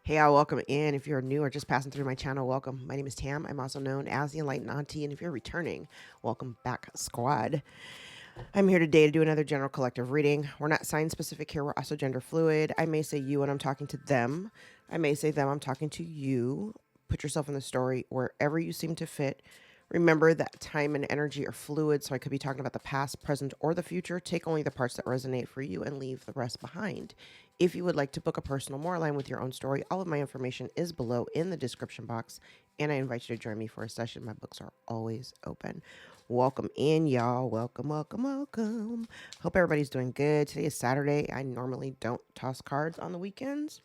Hey, y'all, welcome in. If you're new or just passing through my channel, welcome. My name is Tam. I'm also known as the Enlightened Auntie, and if you're returning, welcome back, squad. I'm here today to do another general collective reading. We're not sign specific here, we're also gender fluid. I may say you when I'm talking to them. I may say them, I'm talking to you. Put yourself in the story wherever you seem to fit. Remember that time and energy are fluid, so I could be talking about the past, present, or the future. Take only the parts that resonate for you and leave the rest behind. If you would like to book a personal more aligned with your own story, all of my information is below in the description box, and I invite you to join me for a session. My books are always open. Welcome in, y'all. Welcome, welcome, welcome. Hope everybody's doing good. Today is Saturday. I normally don't toss cards on the weekends.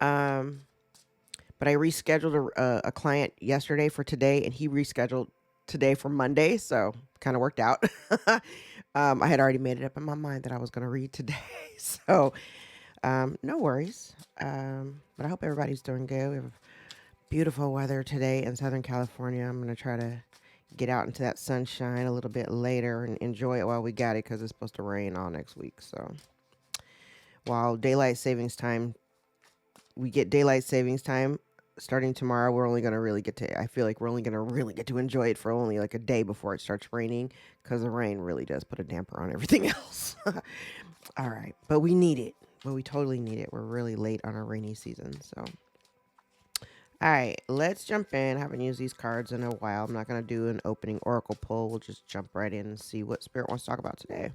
But I rescheduled a client yesterday for today, and he rescheduled today for Monday, so kind of worked out. I had already made it up in my mind that I was going to read today, so no worries. But I hope everybody's doing good. We have beautiful weather today in Southern California. I'm going to try to get out into that sunshine a little bit later and enjoy it while we got it, because it's supposed to rain all next week. So while daylight savings time, we get daylight savings time starting tomorrow, we're only going to really get to, I feel like we're only going to really get to enjoy it for only like a day before it starts raining, because the rain really does put a damper on everything else. All right. But we need it. But we totally need it. We're really late on our rainy season. So, all right, let's jump in. I haven't used these cards in a while. I'm not going to do an opening oracle pull. We'll just jump right in and see what Spirit wants to talk about today.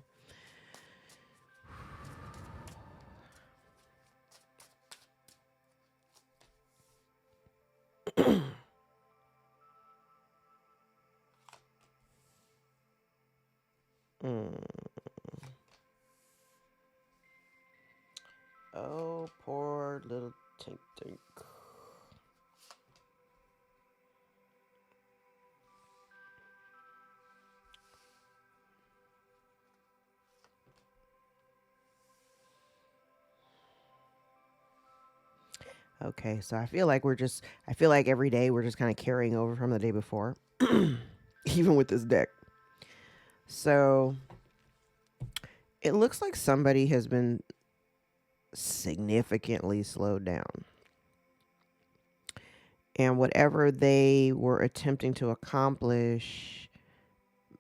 Oh, poor little Tink Tink. Okay, so I feel like every day we're just kind of carrying over from the day before, even with this deck. So it looks like somebody has been significantly slowed down. And whatever they were attempting to accomplish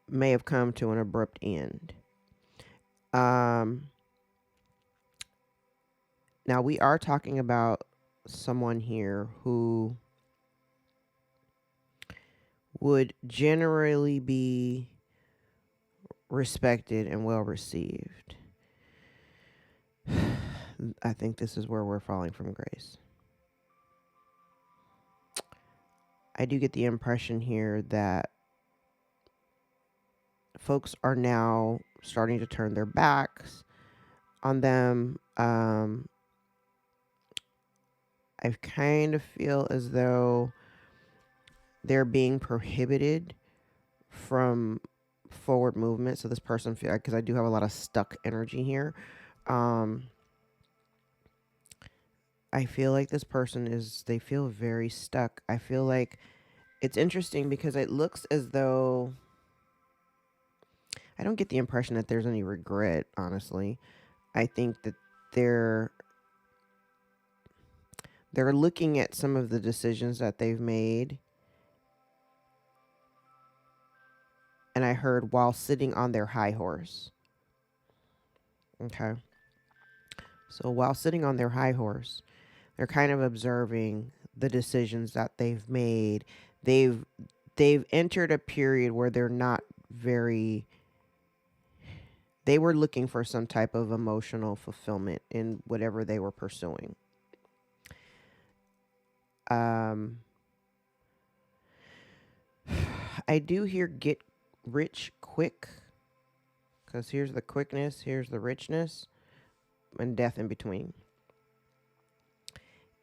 may have come to an abrupt end. Now we are talking about someone here who would generally be respected and well received. I think this is where we're falling from grace. I do get the impression here that folks are now starting to turn their backs on them. I kind of feel as though they're being prohibited from forward movement. So this person, because I do have a lot of stuck energy here. I feel like this person they feel very stuck. I feel like it's interesting because it looks as though, I don't get the impression that there's any regret, honestly. I think that they're looking at some of the decisions that they've made. And I heard while sitting on their high horse. Okay. So while sitting on their high horse, they're kind of observing the decisions that they've made. They've entered a period where they're not very, they were looking for some type of emotional fulfillment in whatever they were pursuing. I do hear get rich quick, because here's the quickness, here's the richness, and death in between.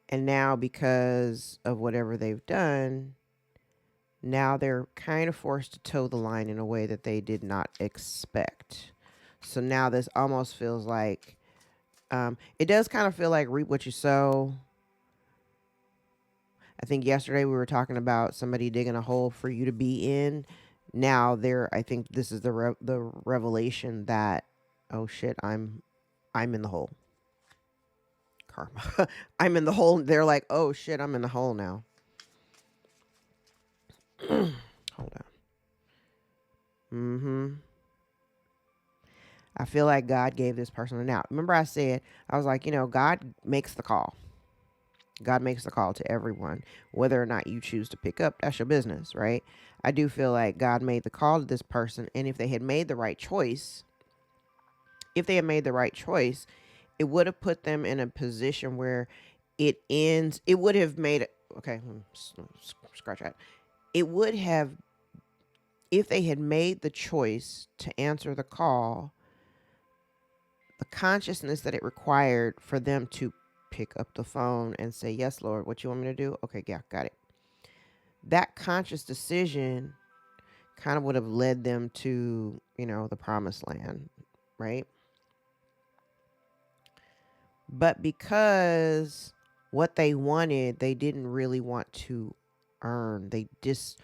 And now, because of whatever they've done, now they're kind of forced to toe the line in a way that they did not expect. So now this almost feels like, it does kind of feel like reap what you sow. I think yesterday we were talking about somebody digging a hole for you to be in. Now I think this is the revelation that, oh shit, I'm in the hole. karma. I'm in the hole. They're like, oh shit, I'm in the hole now. Hold on. I feel like God gave this person an out. Remember I said, I was like, God makes the call. God makes the call to everyone. Whether or not you choose to pick up, that's your business, right? I do feel like God made the call to this person. And if they had made the right choice, it would have put them in a position where it ends. It would have made it. Okay, scratch that. It would have, if they had made the choice to answer the call, the consciousness that it required for them to pick up the phone and say, yes, Lord, what you want me to do? Okay, yeah, got it. That conscious decision kind of would have led them to, the promised land, right? But because what they wanted, they didn't really want to earn. This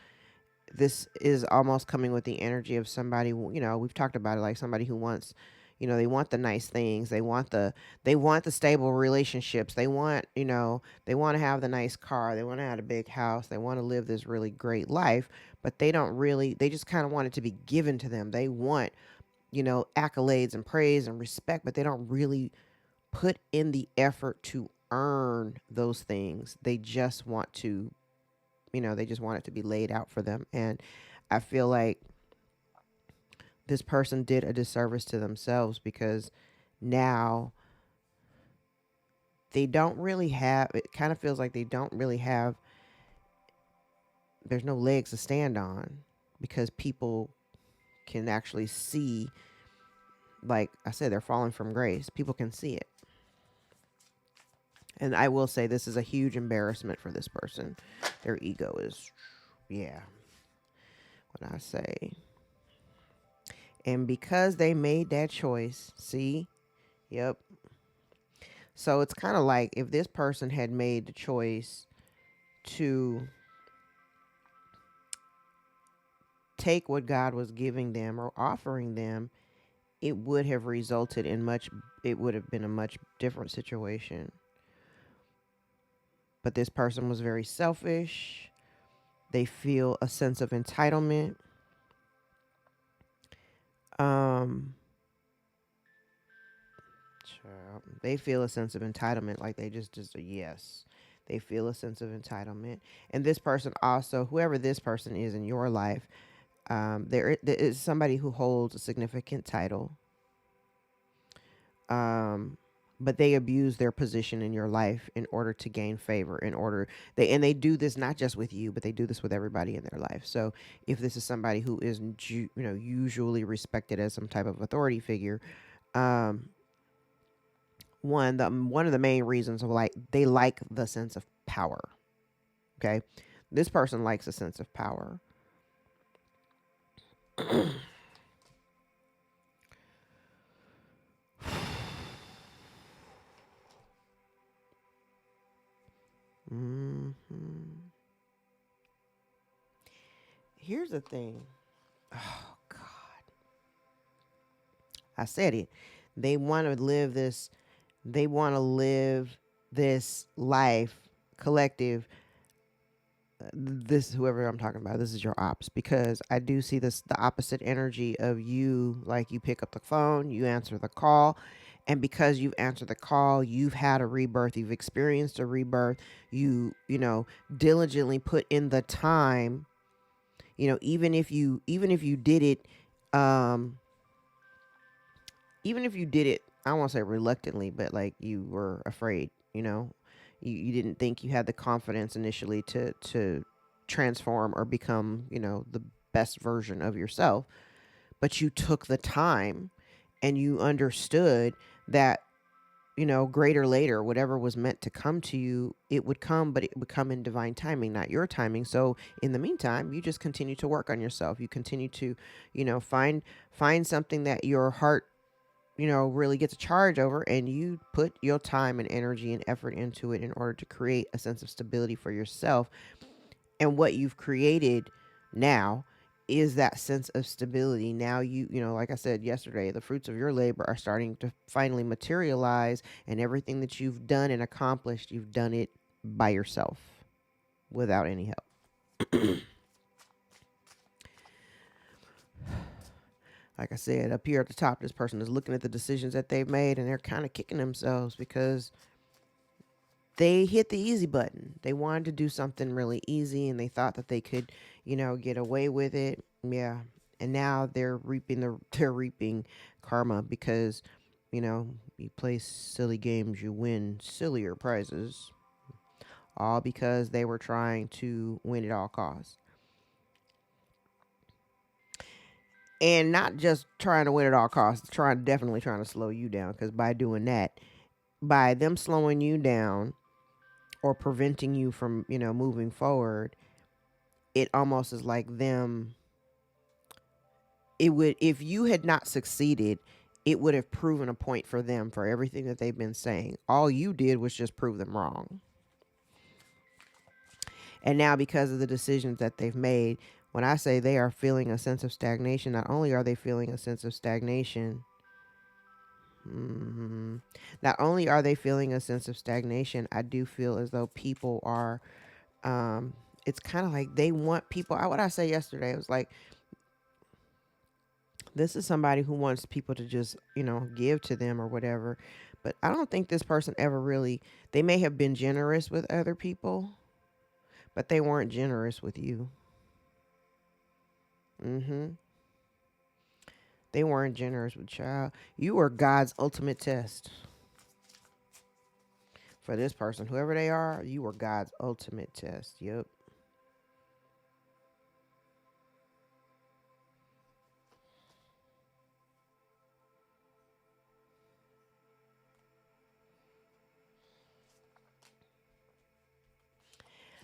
is almost coming with the energy of somebody, we've talked about it, like somebody who wants, they want the nice things. They want the stable relationships. They want, they want to have the nice car. They want to have a big house. They want to live this really great life, but they just kind of want it to be given to them. They want, accolades and praise and respect, but they don't really put in the effort to earn those things. They just want to, they just want it to be laid out for them. And I feel like this person did a disservice to themselves, because now they don't really have, it kind of feels like they don't really have, there's no legs to stand on, because people can actually see, like I said, they're falling from grace. People can see it. And I will say this is a huge embarrassment for this person. Their ego is, yeah, what I say. And because they made that choice, see, yep. So it's kind of like if this person had made the choice to take what God was giving them or offering them, it would have resulted in it would have been a much different situation. But this person was very selfish. They feel a sense of entitlement. They feel a sense of entitlement, like they just a yes. They feel a sense of entitlement. And this person also, whoever this person is in your life, there is somebody who holds a significant title. But they abuse their position in your life in order to gain favor, they do this not just with you, but they do this with everybody in their life. So if this is somebody who is, usually respected as some type of authority figure, one of the main reasons of they like the sense of power. Okay. This person likes a sense of power. Here's the thing. Oh God. I said it. They want to live this life collective. This, whoever I'm talking about, this is your ops, because I do see the opposite energy of you. Like, you pick up the phone, you answer the call, and because you've answered the call, you've had a rebirth, you've experienced a rebirth, you diligently put in the time, even if you did it, I don't want to say reluctantly, but like you were afraid, you didn't think you had the confidence initially to transform or become, the best version of yourself. But you took the time and you understood that, greater later, whatever was meant to come to you, it would come, but it would come in divine timing, not your timing. So in the meantime, you just continue to work on yourself. You continue to, find something that your heart, really gets a charge over, and you put your time and energy and effort into it in order to create a sense of stability for yourself. And what you've created now is that sense of stability. Now you know, like I said yesterday, the fruits of your labor are starting to finally materialize, and everything that you've done and accomplished, you've done it by yourself without any help. Like I said, up here at the top, this person is looking at the decisions that they've made, and they're kind of kicking themselves because they hit the easy button. They wanted to do something really easy, and they thought that they could, you know, get away with it. Yeah. And now they're reaping karma because, you know, you play silly games, you win sillier prizes, all because they were trying to win at all costs. And not just trying to win at all costs, definitely trying to slow you down, because by doing that, by them slowing you down or preventing you from, you know, moving forward, it almost is like them. It would, if you had not succeeded, it would have proven a point for them for everything that they've been saying. All you did was just prove them wrong. And now, because of the decisions that they've made, when I say they are feeling a sense of stagnation, not only are they feeling a sense of stagnation, not only are they feeling a sense of stagnation, I do feel as though people are, it's kind of like they want people. What I say yesterday, it was like, this is somebody who wants people to just, you know, give to them or whatever. But I don't think this person ever really, they may have been generous with other people, but they weren't generous with you. They weren't generous with child. You were God's ultimate test for this person. Whoever they are, you were God's ultimate test. Yep.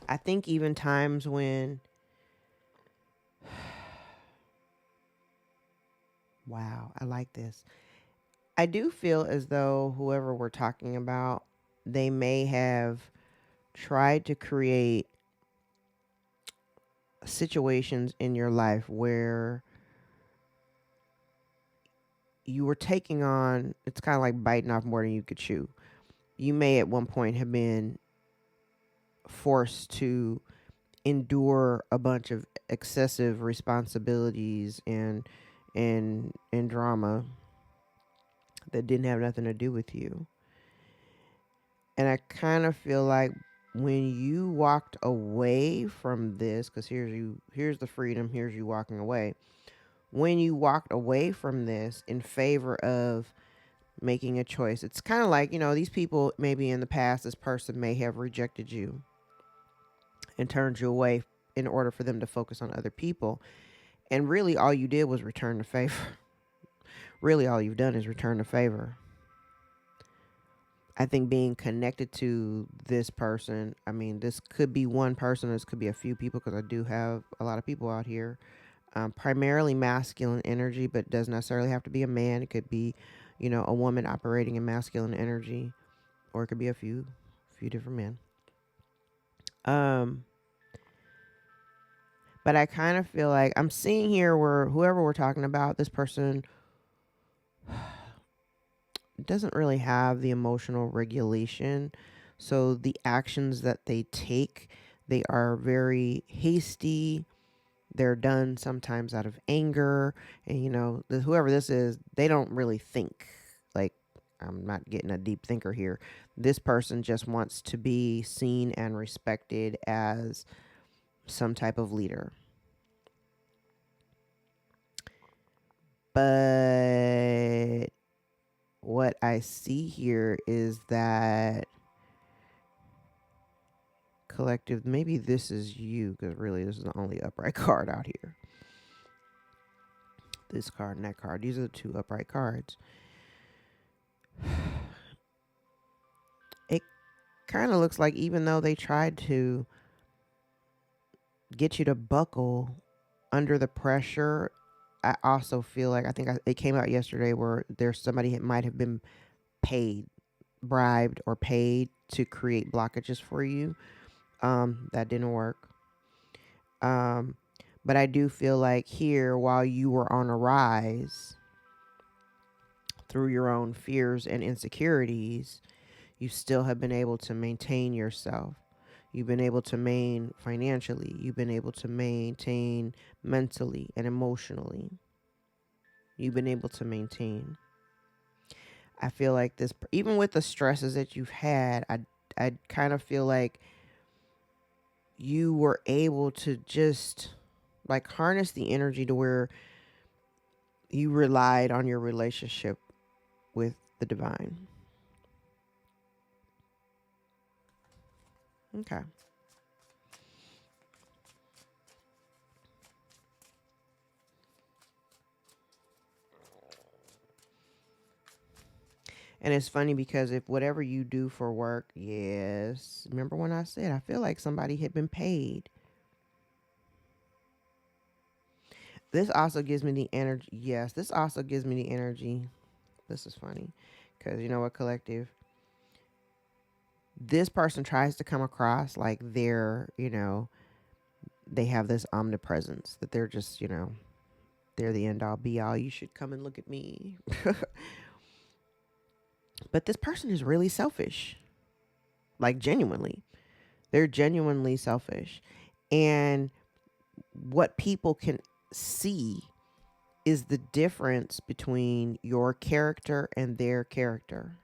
I think even times when, wow, I like this. I do feel as though whoever we're talking about, they may have tried to create situations in your life where you were taking on, it's kind of like biting off more than you could chew. You may at one point have been forced to endure a bunch of excessive responsibilities and drama that didn't have nothing to do with you. And I kind of feel like when you walked away from this, because here's the freedom, here's you walking away. When you walked away from this in favor of making a choice, it's kind of like, you know, these people, maybe in the past, this person may have rejected you and turned you away in order for them to focus on other people. And really all you did was return the favor. Really all you've done is return the favor. I think being connected to this person, I mean, this could be one person, this could be a few people, because I do have a lot of people out here. Primarily masculine energy, but doesn't necessarily have to be a man. It could be, you know, a woman operating in masculine energy, or it could be a few different men. But I kind of feel like I'm seeing here where whoever we're talking about, this person doesn't really have the emotional regulation. So the actions that they take, they are very hasty. They're done sometimes out of anger. And, you know, whoever this is, they don't really think. Like, I'm not getting a deep thinker here. This person just wants to be seen and respected as some type of leader. But what I see here is that collective, maybe this is you, because really this is the only upright card out here. This card and that card, these are the two upright cards. It kind of looks like even though they tried to get you to buckle under the pressure, I also feel like, it came out yesterday where there's somebody that might have been paid, bribed or paid to create blockages for you. That didn't work. But I do feel like here, while you were on a rise through your own fears and insecurities, you still have been able to maintain yourself. You've been able to maintain financially. You've been able to maintain mentally and emotionally. You've been able to maintain. I feel like this, even with the stresses that you've had, I kind of feel like you were able to just like harness the energy to where you relied on your relationship with the divine. Okay. And it's funny because if whatever you do for work, yes, remember when I said I feel like somebody had been paid. This also gives me the energy. Yes, this also gives me the energy. This is funny because you know what, collective? This person tries to come across like they're, they have this omnipresence that they're just, they're the end all be all. You should come and look at me. But this person is really selfish. Like genuinely. They're genuinely selfish. And what people can see is the difference between your character and their character.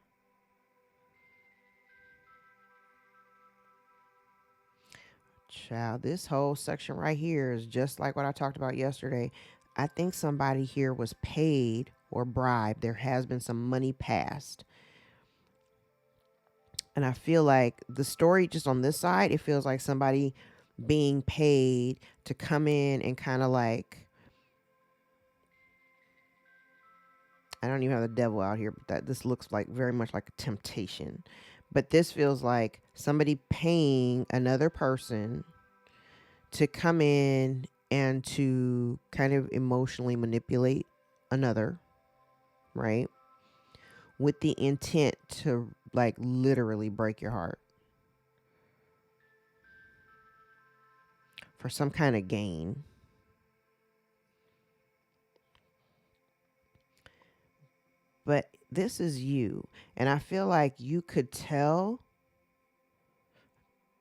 Child, this whole section right here is just like what I talked about yesterday. I think somebody here was paid or bribed. There has been some money passed. And I feel like the story just on this side, it feels like somebody being paid to come in and kind of like, I don't even have the devil out here, but that this looks like very much like a temptation. But this feels like somebody paying another person to come in and to kind of emotionally manipulate another, right? With the intent to like literally break your heart for some kind of gain. But this is you. And I feel like you could tell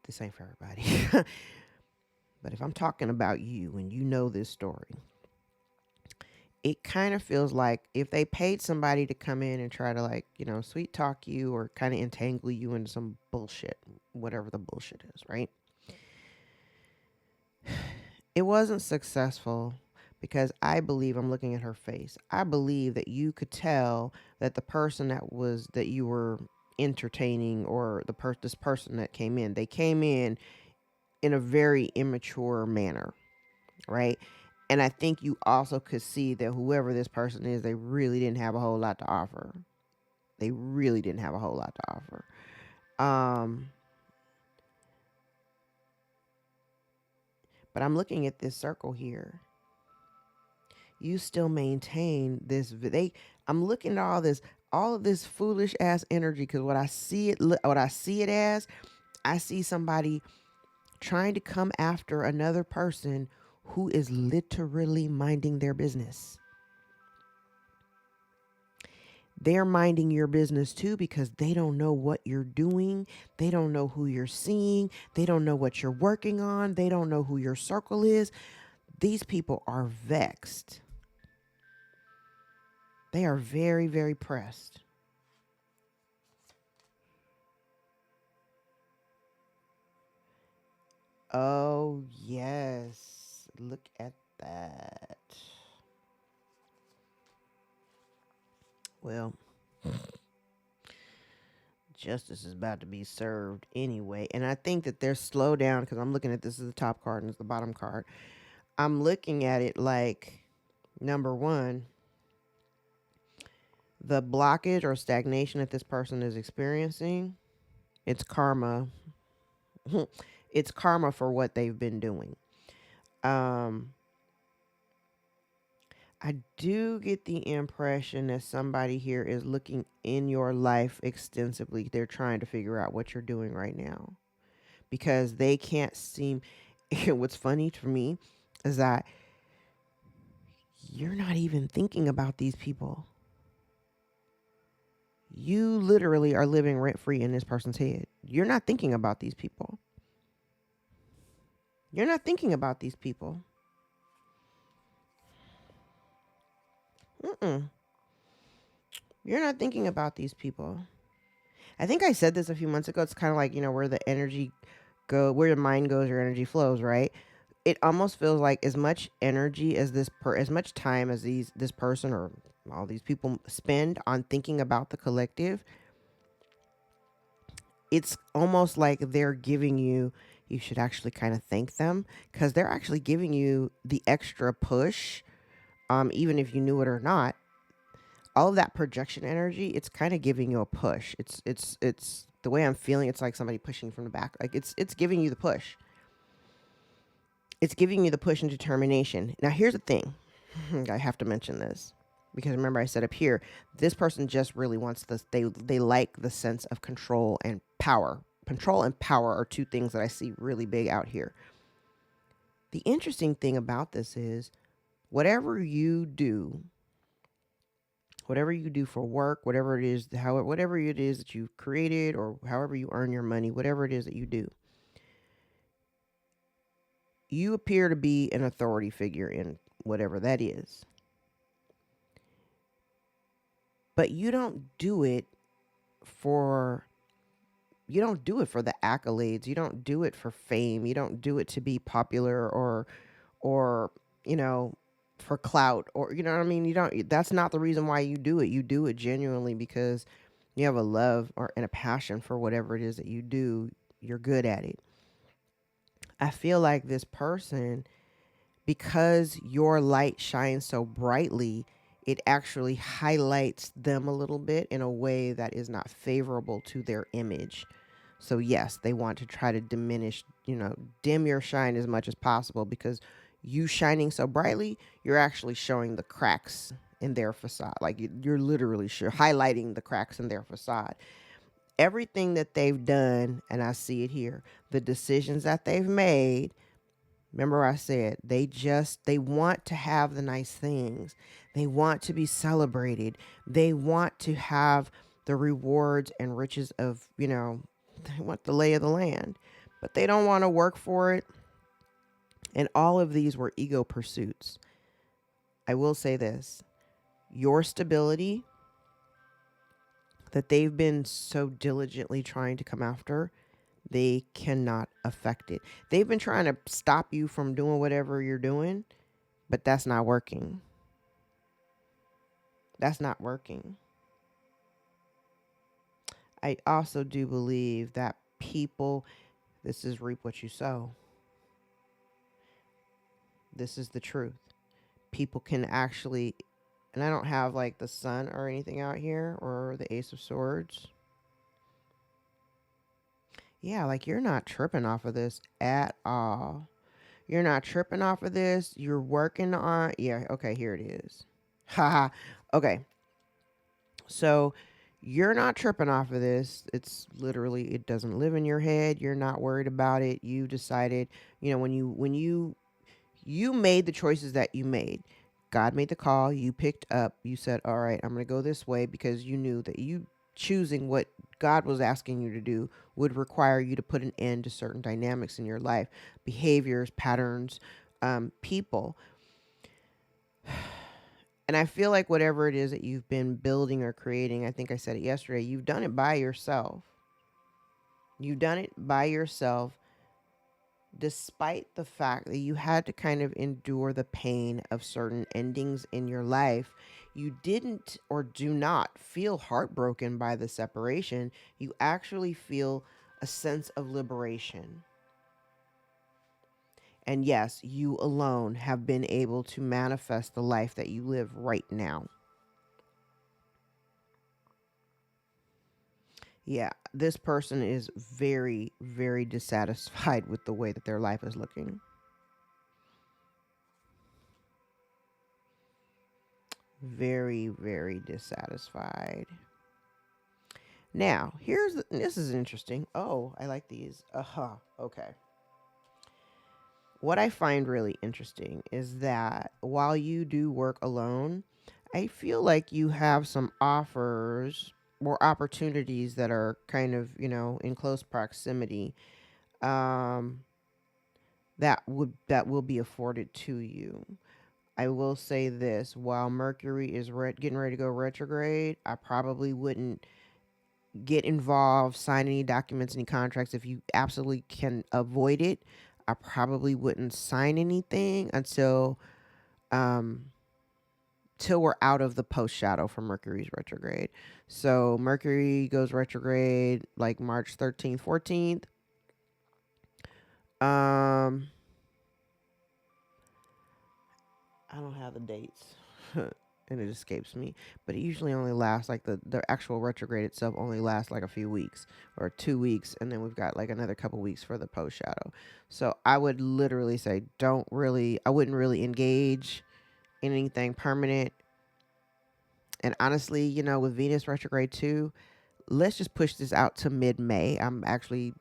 this ain't for everybody. But if I'm talking about you and you know this story, it kind of feels like if they paid somebody to come in and try to like, sweet talk you or kind of entangle you into some bullshit, whatever the bullshit is, right? It wasn't successful because I believe, I'm looking at her face, I believe that you could tell that the person that you were entertaining or this person that came in, they came in a very immature manner, right? And I think you also could see that whoever this person is, they really didn't have a whole lot to offer. They really didn't have a whole lot to offer. But I'm looking at this circle here. You still maintain this. I'm looking at all of this foolish ass energy because what I see it as, I see somebody trying to come after another person who is literally minding their business. They're minding your business too because they don't know what you're doing. They don't know who you're seeing. They don't know what you're working on. They don't know who your circle is. These people are vexed. They are very, very pressed. Oh, yes. Look at that. Well, justice is about to be served anyway. And I think that there's slow down because I'm looking at this as the top card and it's the bottom card. I'm looking at it like, number one, the blockage or stagnation that this person is experiencing, it's karma. It's karma for what they've been doing. I do get the impression that somebody here is looking in your life extensively. They're trying to figure out what you're doing right now because they can't seem. What's funny for me is that you're not even thinking about these people. You literally are living rent free in this person's head. You're not thinking about these people. You're not thinking about these people. Mm-mm. You're not thinking about these people. I think I said this a few months ago. It's kind of like, where the energy where your mind goes, your energy flows, right? It almost feels like as much energy as as much time as this person or all these people spend on thinking about the collective, it's almost like they're giving you should actually kind of thank them because they're actually giving you the extra push, even if you knew it or not. All of that projection energy, it's kind of giving you a push. It's the way I'm feeling. It's like somebody pushing from the back. Like it's giving you the push. It's giving you the push and determination. Now here's the thing. I have to mention this because remember I said up here, this person just really wants this. They like the sense of control and power. Control and power are two things that I see really big out here. The interesting thing about this is whatever you do for work, whatever it is, whatever it is that you've created or however you earn your money, whatever it is that you do, you appear to be an authority figure in whatever that is. But you don't do it for the accolades. You don't do it for fame. You don't do it to be popular or for clout, or you know what I mean. You don't. That's not the reason why you do it. You do it genuinely because you have a love and a passion for whatever it is that you do. You're good at it. I feel like this person, because your light shines so brightly, it actually highlights them a little bit in a way that is not favorable to their image. So yes, they want to try to dim your shine as much as possible because you shining so brightly, you're actually showing the cracks in their facade. Like you're literally highlighting the cracks in their facade. Everything that they've done, and I see it here, the decisions that they've made. Remember I said they want to have the nice things. They want to be celebrated. They want to have the rewards and riches of, they want the lay of the land, but they don't want to work for it. And all of these were ego pursuits. I will say this, your stability that they've been so diligently trying to come after, they cannot affect it. They've been trying to stop you from doing whatever you're doing, but that's not working. That's not working. I also do believe that people, this is reap what you sow. This is the truth. People can actually, and I don't have like the sun or anything out here or the Ace of Swords. Yeah, like you're not tripping off of this at all. You're not tripping off of this. You're working on, yeah, okay, here it is. Haha. Okay. So you're not tripping off of this. It's literally, it doesn't live in your head. You're not worried about it. You decided, when you made the choices that you made, God made the call, you picked up, you said, all right, I'm going to go this way because you knew that you choosing what God was asking you to do would require you to put an end to certain dynamics in your life, behaviors, patterns, people. And I feel like whatever it is that you've been building or creating, I think I said it yesterday, you've done it by yourself. You've done it by yourself, despite the fact that you had to kind of endure the pain of certain endings in your life. You didn't or do not feel heartbroken by the separation. You actually feel a sense of liberation. And yes, you alone have been able to manifest the life that you live right now. Yeah, this person is very, very dissatisfied with the way that their life is looking. Very, very dissatisfied. Now, this is interesting. Oh, I like these. Okay. what I find really interesting is that while you do work alone, I feel like you have some offers or opportunities that are kind of, in close proximity, um, that will be afforded to you. I will say this, while Mercury is getting ready to go retrograde, I probably wouldn't get involved, sign any documents, any contracts. If you absolutely can avoid it, I probably wouldn't sign anything um till we're out of the post shadow for Mercury's retrograde. So Mercury goes retrograde like March 13th, 14th. Um I don't have the dates. And it escapes me, but it usually only lasts like the actual retrograde itself only lasts like a few weeks or 2 weeks, and then we've got like another couple weeks for the post shadow. So I would literally say I wouldn't really engage in anything permanent. And honestly, with Venus retrograde too, let's just push this out to mid-May. I'm actually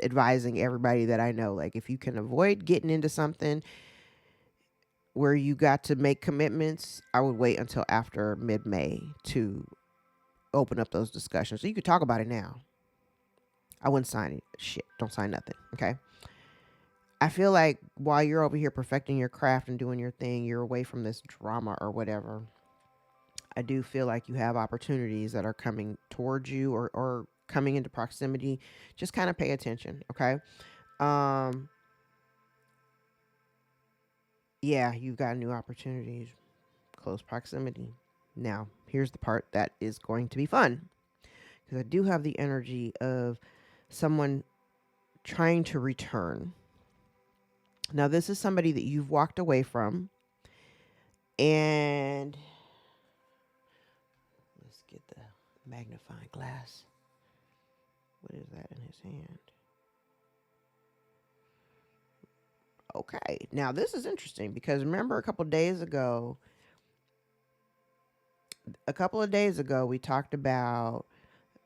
advising everybody that I know, like, if you can avoid getting into something where you got to make commitments, I would wait until after mid-May to open up those discussions. So you could talk about it now. I wouldn't sign it. Shit, don't sign nothing. Okay. I feel like while you're over here perfecting your craft and doing your thing, you're away from this drama or whatever. I do feel like you have opportunities that are coming towards you or coming into proximity. Just kind of pay attention. Okay. Um, yeah, you've got new opportunities, close proximity. Now, here's the part that is going to be fun, because I do have the energy of someone trying to return. Now, this is somebody that you've walked away from, and let's get the magnifying glass. What is that in his hand? Okay, now this is interesting because remember a couple of days ago, we talked about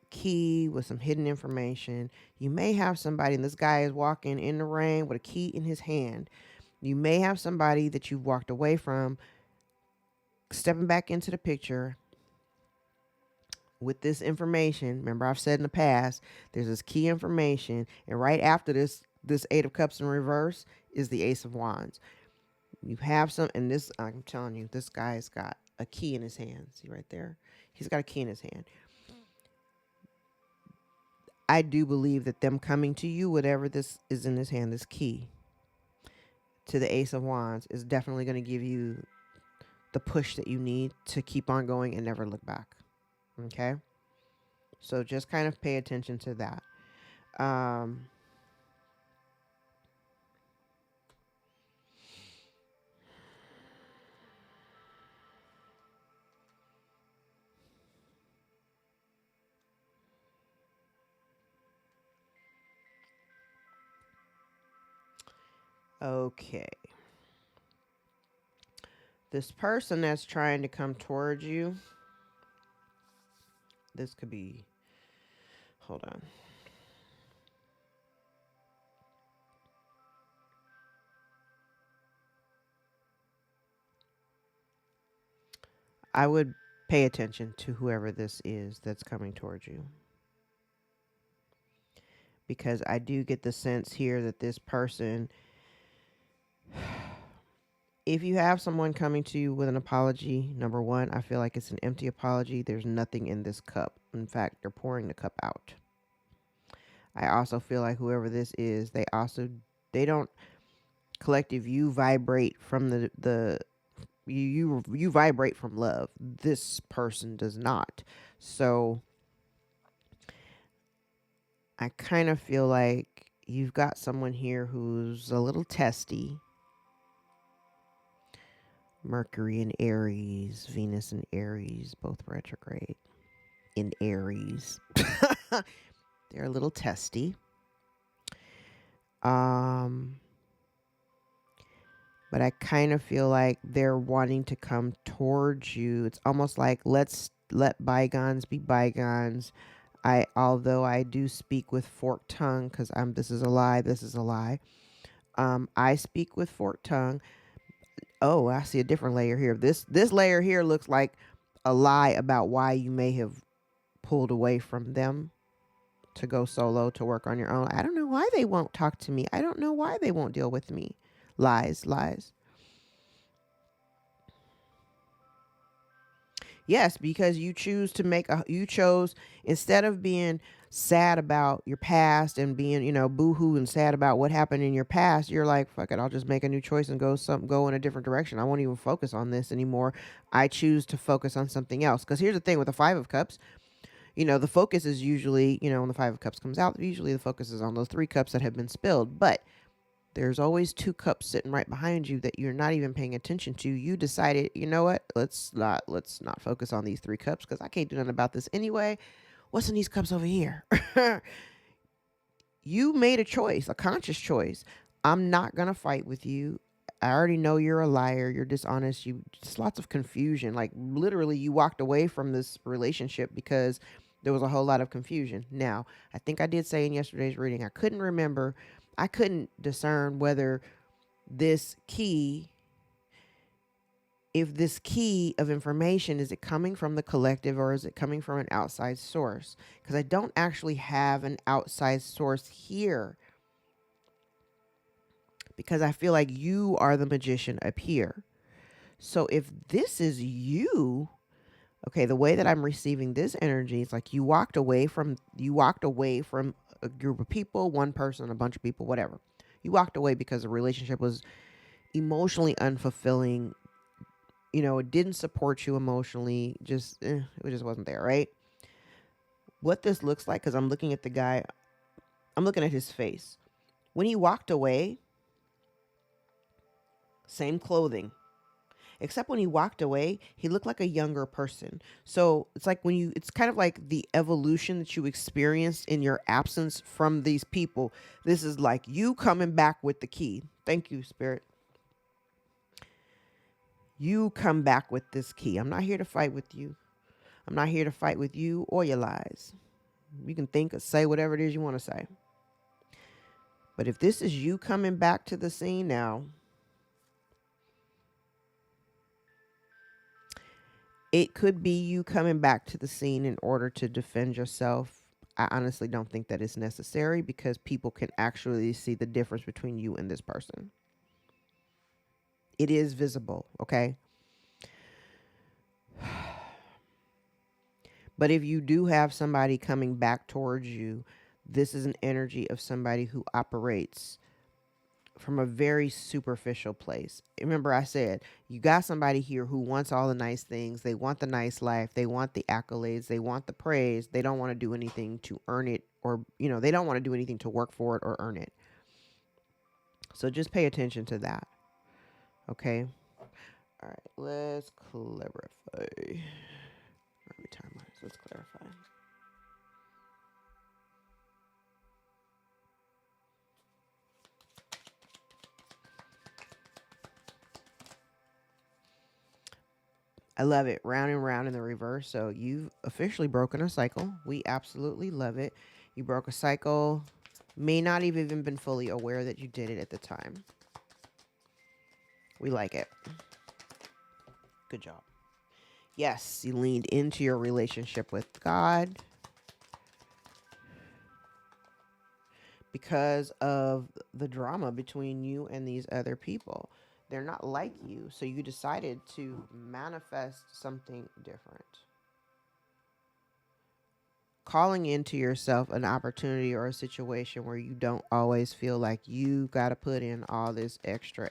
key with some hidden information. You may have somebody, and this guy is walking in the rain with a key in his hand. You may have somebody that you've walked away from stepping back into the picture with this information. Remember, I've said in the past, there's this key information, and right after this Eight of Cups in reverse is the Ace of Wands. You have some, and this, I'm telling you, this guy's got a key in his hand. See right there? He's got a key in his hand. I do believe that them coming to you, whatever this is in his hand, this key to the Ace of Wands, is definitely going to give you the push that you need to keep on going and never look back. Okay? So just kind of pay attention to that. Okay. This person that's trying to come towards you, this could be, hold on. I would pay attention to whoever this is that's coming towards you, because I do get the sense here that this person, if you have someone coming to you with an apology, number one, I feel like it's an empty apology. There's nothing in this cup. In fact, they're pouring the cup out. I also feel like whoever this is, they don't, collective, you vibrate from you vibrate from love. This person does not. So I kind of feel like you've got someone here who's a little testy. Mercury in Aries, Venus in Aries, both retrograde in Aries. They're a little testy. But I kind of feel like they're wanting to come towards you. It's almost like, let's let bygones be bygones. Although I do speak with forked tongue, because this is a lie. I speak with forked tongue. Oh, I see a different layer here. This layer here looks like a lie about why you may have pulled away from them to go solo to work on your own. I don't know why they won't talk to me. I don't know why they won't deal with me. Lies, lies. Yes, because you chose, instead of being sad about your past and being, boohoo and sad about what happened in your past, you're like, fuck it, I'll just make a new choice and go in a different direction. I won't even focus on this anymore. I choose to focus on something else. Because here's the thing with the Five of Cups, the focus is usually, when the Five of Cups comes out, usually the focus is on those three cups that have been spilled. But there's always two cups sitting right behind you that you're not even paying attention to. You decided, you know what? Let's not focus on these three cups because I can't do nothing about this anyway. What's in these cups over here? You made a choice, a conscious choice. I'm not gonna fight with you. I already know you're a liar. You're dishonest. You just lots of confusion. Like literally, you walked away from this relationship because there was a whole lot of confusion. Now, I think I did say in yesterday's reading, I couldn't remember. I couldn't discern whether this key, if this key of information, is it coming from the collective or is it coming from an outside source? Because I don't actually have an outside source here, because I feel like you are the magician up here. So if this is you, okay, the way that I'm receiving this energy is like you walked away from a group of people, one person, a bunch of people, whatever. You walked away because the relationship was emotionally unfulfilling. It didn't support you emotionally. It just wasn't there, right? What this looks like, because I'm looking at the guy, I'm looking at his face. When he walked away, same clothing, except when he walked away, he looked like a younger person. So it's like it's kind of like the evolution that you experienced in your absence from these people. This is like you coming back with the key. Thank you, Spirit. You come back with this key. I'm not here to fight with you. I'm not here to fight with you or your lies. You can think or say whatever it is you want to say. But if this is you coming back to the scene now, it could be you coming back to the scene in order to defend yourself. I honestly don't think that is necessary because people can actually see the difference between you and this person. It is visible, okay? But if you do have somebody coming back towards you, this is an energy of somebody who operates from a very superficial place. Remember I said, you got somebody here who wants all the nice things. They want the nice life. They want the accolades. They want the praise. They don't want to do anything to earn it, or, they don't want to do anything to work for it or earn it. So just pay attention to that. Okay. All right. Let's clarify. Every time, let's clarify. I love it. Round and round in the reverse. So you've officially broken a cycle. We absolutely love it. You broke a cycle. May not have even been fully aware that you did it at the time. We like it. Good job. Yes, you leaned into your relationship with God because of the drama between you and these other people. They're not like you, so you decided to manifest something different. Calling into yourself an opportunity or a situation where you don't always feel like you got to put in all this extra.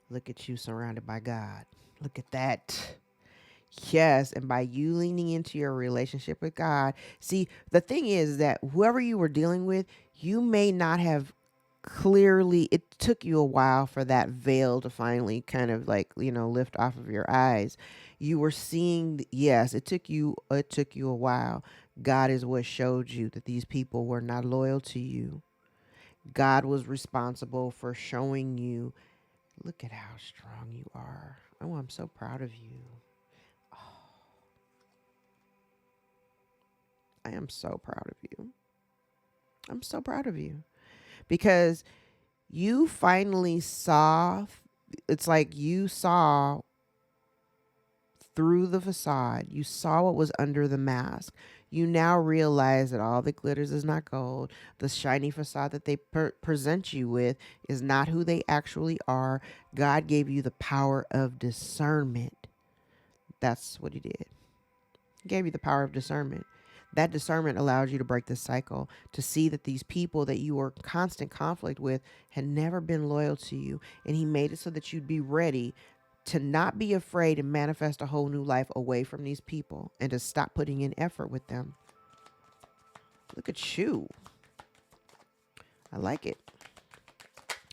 Look at you surrounded by God. Look at that. Yes, and by you leaning into your relationship with God. See, the thing is that whoever you were dealing with, you may not have clearly, it took you a while for that veil to finally kind of like, lift off of your eyes. You were seeing, yes, it took you a while. God is what showed you that these people were not loyal to you. God was responsible for showing you, look at how strong you are. Oh, I'm so proud of you. I am so proud of you. I'm so proud of you because you finally saw, it's like you saw through the facade. You saw what was under the mask. You now realize that all that glitters is not gold. The shiny facade that they present you with is not who they actually are. God gave you the power of discernment. That's what he did. He gave you the power of discernment. That discernment allows you to break the cycle, to see that these people that you were in constant conflict with had never been loyal to you. And he made it so that you'd be ready to not be afraid and manifest a whole new life away from these people and to stop putting in effort with them. Look at you. I like it.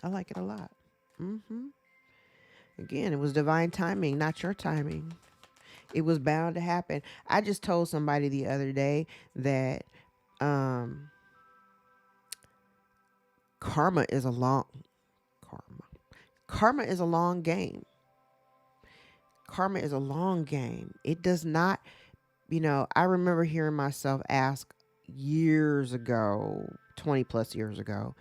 I like it a lot. Again, it was divine timing, not your timing. It was bound to happen. I just told somebody the other day that karma is a long game. Karma is a long game. It does not, I remember hearing myself ask years ago, 20 plus years ago,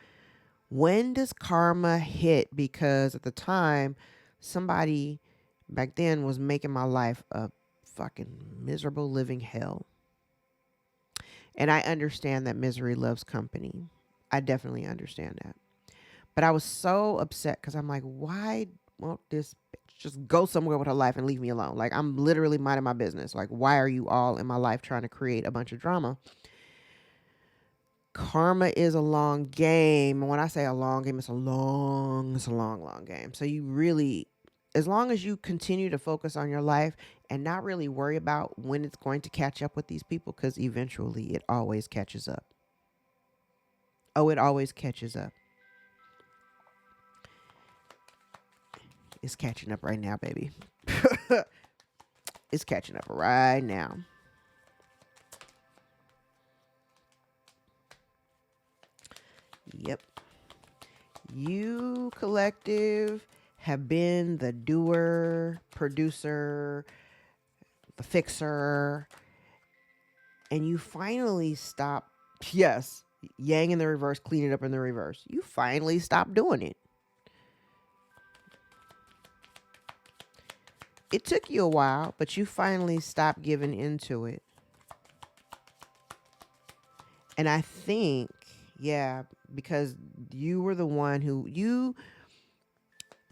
when does karma hit? Because at the time, somebody back then was making my life a fucking miserable living hell. And I understand that misery loves company. I definitely understand that. But I was so upset because I'm like, why won't this bitch just go somewhere with her life and leave me alone? Like, I'm literally minding my business. Like, why are you all in my life trying to create a bunch of drama? Karma is a long game. And when I say a long game, it's a long game. So you really, as long as you continue to focus on your life and not really worry about when it's going to catch up with these people, because eventually it always catches up. Oh, it always catches up. It's catching up right now, baby. It's catching up right now. Yep. You, collective, have been the doer, producer, the fixer, and you finally stop. Yes, yang in the reverse, clean it up in the reverse. You finally stop doing it. It took you a while, but you finally stopped giving into it. And I think, yeah, because you were the one who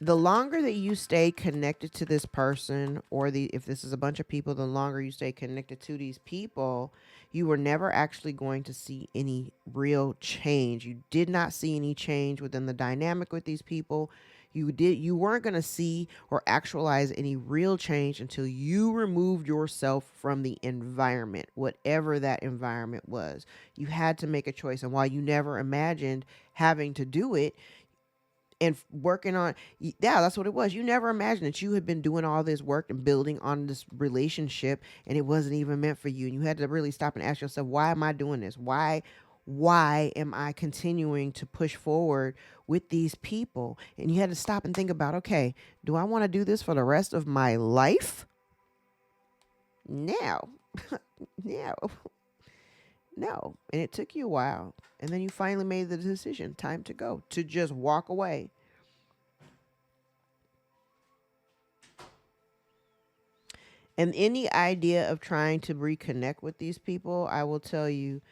the longer that you stay connected to this person, or if this is a bunch of people, the longer you stay connected to these people, you were never actually going to see any real change. You did not see any change within the dynamic with these people. You weren't going to see or actualize any real change until you removed yourself from the environment, whatever that environment was. You had to make a choice. And while you never imagined having to do it and working on, yeah, that's what it was. You never imagined that you had been doing all this work and building on this relationship and it wasn't even meant for you. And you had to really stop and ask yourself, why am I doing this? Why am I continuing to push forward with these people? And you had to stop and think about, okay, do I want to do this for the rest of my life? No. No. And it took you a while. And then you finally made the decision, time to go, to just walk away. And any idea of trying to reconnect with these people, I will tell you,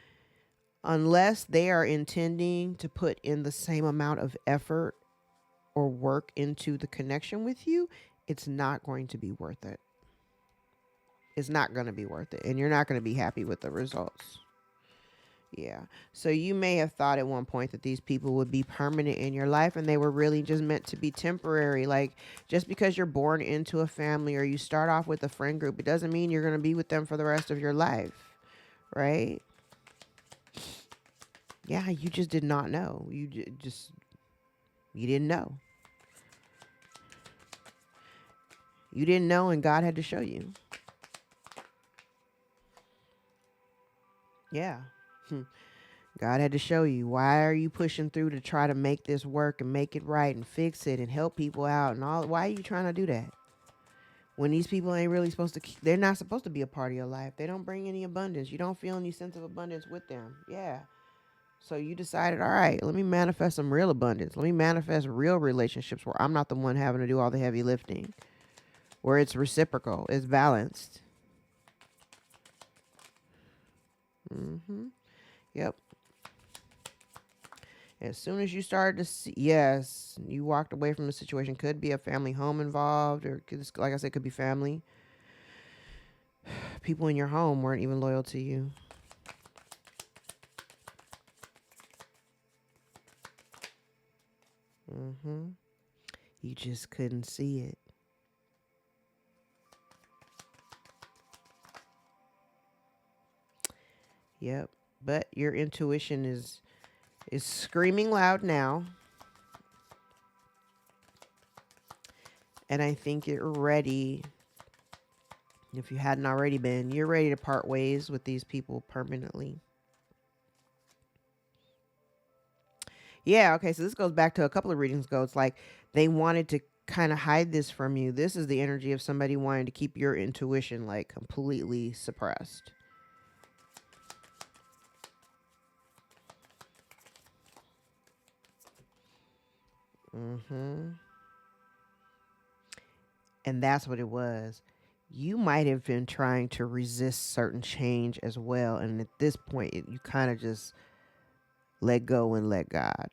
unless they are intending to put in the same amount of effort or work into the connection with you, it's not going to be worth it. It's not going to be worth it. And you're not going to be happy with the results. Yeah. So you may have thought at one point that these people would be permanent in your life, and they were really just meant to be temporary. Like, just because you're born into a family or you start off with a friend group, it doesn't mean you're going to be with them for the rest of your life. Right? Yeah, you just did not know. You didn't know. You didn't know, and God had to show you. Yeah. God had to show you. Why are you pushing through to try to make this work and make it right and fix it and help people out and all? Why are you trying to do that? When these people ain't really supposed to, they're not supposed to be a part of your life. They don't bring any abundance. You don't feel any sense of abundance with them. Yeah. So you decided, all right, let me manifest some real abundance. Let me manifest real relationships where I'm not the one having to do all the heavy lifting, where it's reciprocal, it's balanced. Yep. As soon as you started to see, yes, you walked away from the situation. Could be a family home involved, or like I said, could be family. People in your home weren't even loyal to you. You just couldn't see it. Yep. But your intuition is screaming loud now. And I think you're ready. If you hadn't already been, you're ready to part ways with these people permanently. Yeah, okay, so this goes back to a couple of readings ago. It's like they wanted to kind of hide this from you. This is the energy of somebody wanting to keep your intuition like completely suppressed. And that's what it was. You might have been trying to resist certain change as well. And at this point, you kind of just let go and let God.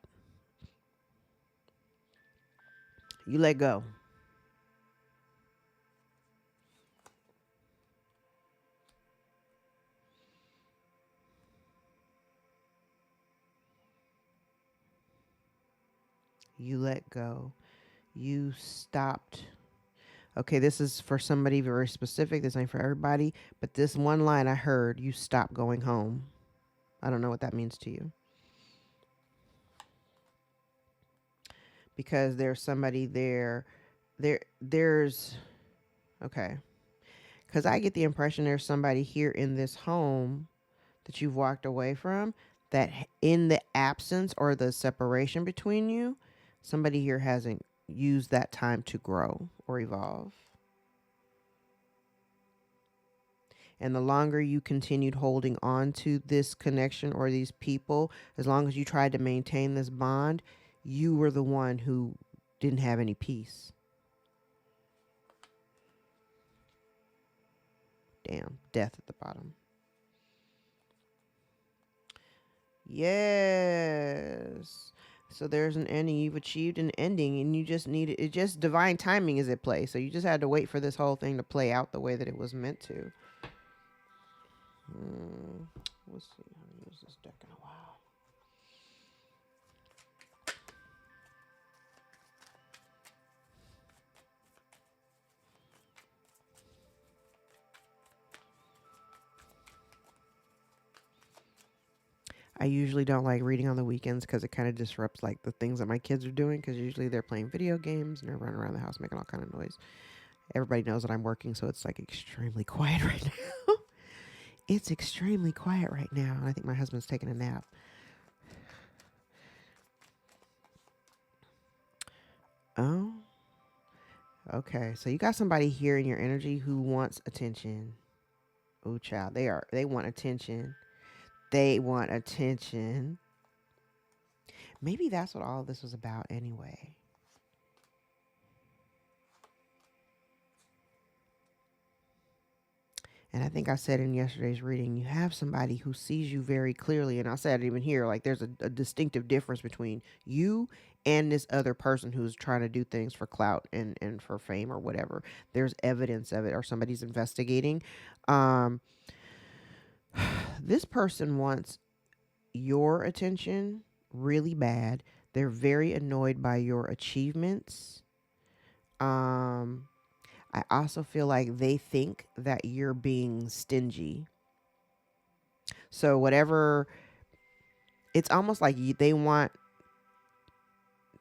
You let go. You let go. You stopped. Okay, this is for somebody very specific. This ain't for everybody. But this one line I heard, you stop going home. I don't know what that means to you. Because there's somebody there. There's, okay. Because I get the impression there's somebody here in this home that you've walked away from, that in the absence or the separation between you, somebody here hasn't used that time to grow or evolve. And the longer you continued holding on to this connection or these people, as long as you tried to maintain this bond, you were the one who didn't have any peace. Damn, death at the bottom. Yes. So there's an ending. You've achieved an ending, and you just need it. Just divine timing is at play. So you just had to wait for this whole thing to play out the way that it was meant to. Let's see. I haven't used this deck in a while. I usually don't like reading on the weekends because it kind of disrupts like the things that my kids are doing, because usually they're playing video games and they're running around the house making all kind of noise. Everybody knows that I'm working, so it's like extremely quiet right now. It's extremely quiet right now, and I think my husband's taking a nap. Oh, okay. So you got somebody here in your energy who wants attention. Oh, child, they want attention. They want attention. Maybe that's what all this was about anyway. And I think I said in yesterday's reading, you have somebody who sees you very clearly. And I said it even here, like there's a distinctive difference between you and this other person who's trying to do things for clout and for fame or whatever. There's evidence of it, or somebody's investigating. This person wants your attention really bad. They're very annoyed by your achievements. I also feel like they think that you're being stingy. So whatever, it's almost like they want,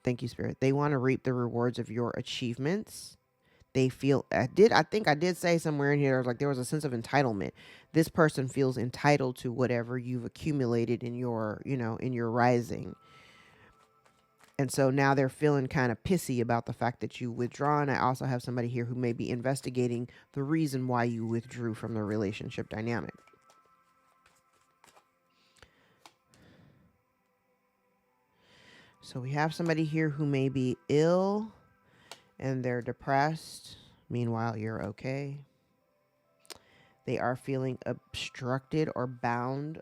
thank you, Spirit. They want to reap the rewards of your achievements. They feel, I think I did say somewhere in here, like there was a sense of entitlement. This person feels entitled to whatever you've accumulated in your, in your rising. And so now they're feeling kind of pissy about the fact that you withdraw. And I also have somebody here who may be investigating the reason why you withdrew from the relationship dynamic. So we have somebody here who may be ill and they're depressed. Meanwhile, you're okay. They are feeling obstructed or bound.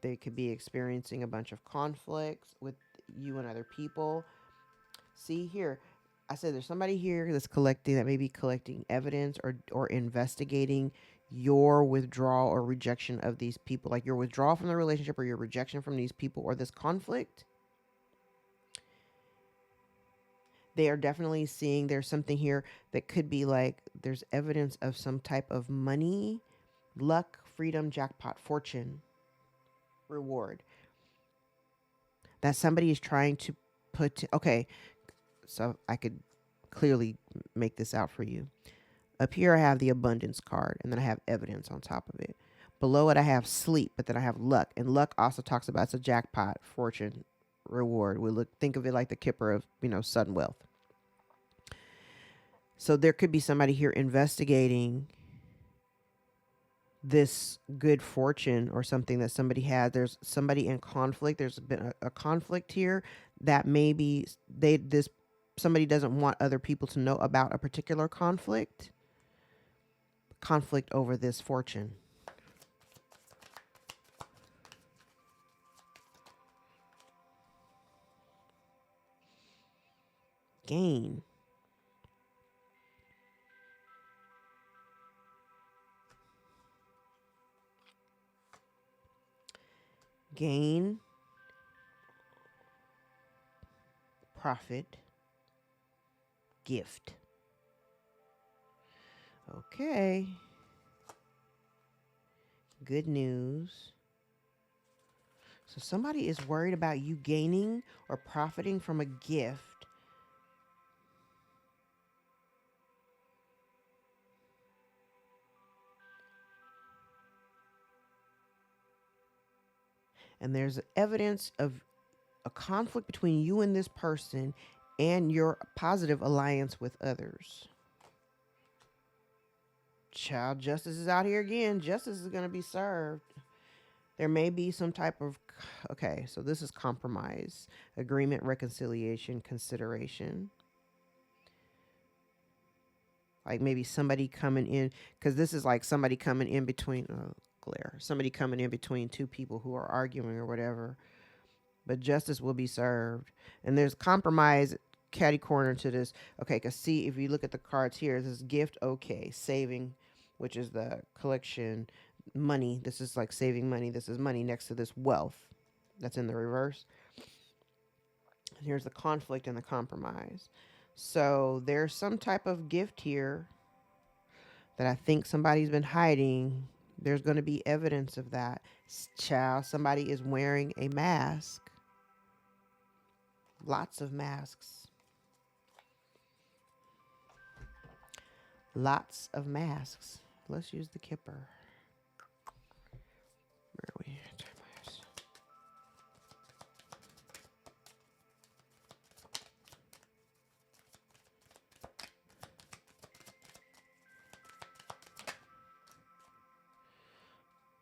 They could be experiencing a bunch of conflicts with you and other people. See here, I said there's somebody here that may be collecting evidence or investigating your withdrawal or rejection of these people, like your withdrawal from the relationship or your rejection from these people or this conflict. They are definitely seeing there's something here that could be like there's evidence of some type of money, luck, freedom, jackpot, fortune, reward that somebody is trying to okay, so I could clearly make this out for you. Up here I have the abundance card, and then I have evidence on top of it. Below it I have sleep, but then I have luck, and luck also talks about it's a jackpot, fortune, reward. Think of it like the kipper of, sudden wealth. So there could be somebody here investigating this good fortune or something that somebody had. There's somebody in conflict. There's been a conflict here that maybe somebody doesn't want other people to know about a particular conflict over this fortune. Gain. Gain. Profit. Gift. Okay. Good news. So somebody is worried about you gaining or profiting from a gift. And there's evidence of a conflict between you and this person and your positive alliance with others. Child, justice is out here again. Justice is going to be served. There may be some type of, okay, so this is compromise, agreement, reconciliation, consideration. Like maybe somebody coming in, because this is like somebody coming in between, somebody coming in between two people who are arguing or whatever. But justice will be served. And there's compromise, catty corner to this. Okay, because see, if you look at the cards here, this is gift, okay, saving, which is the collection, money. This is like saving money. This is money next to this wealth. That's in the reverse. And here's the conflict and the compromise. So there's some type of gift here that I think somebody's been hiding. There's going to be evidence of that. Child, somebody is wearing a mask. Lots of masks. Lots of masks. Let's use the kipper. Where are we?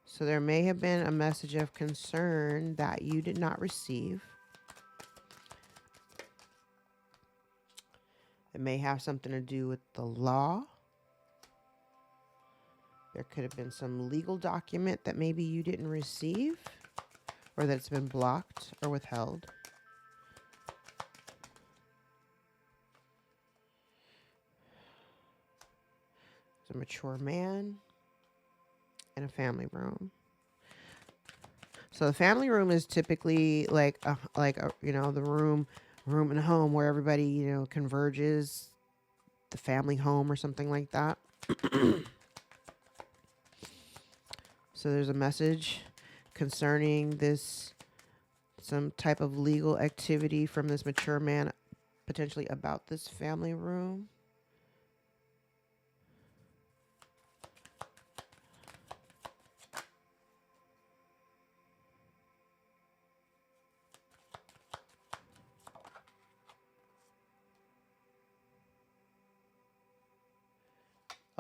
So there may have been a message of concern that you did not receive. It may have something to do with the law. There could have been some legal document that maybe you didn't receive, or that's been blocked or withheld. It's a mature man and a family room. So the family room is typically like the room in a home where everybody, converges, the family home or something like that. So there's a message concerning this, some type of legal activity from this mature man, potentially about this family room.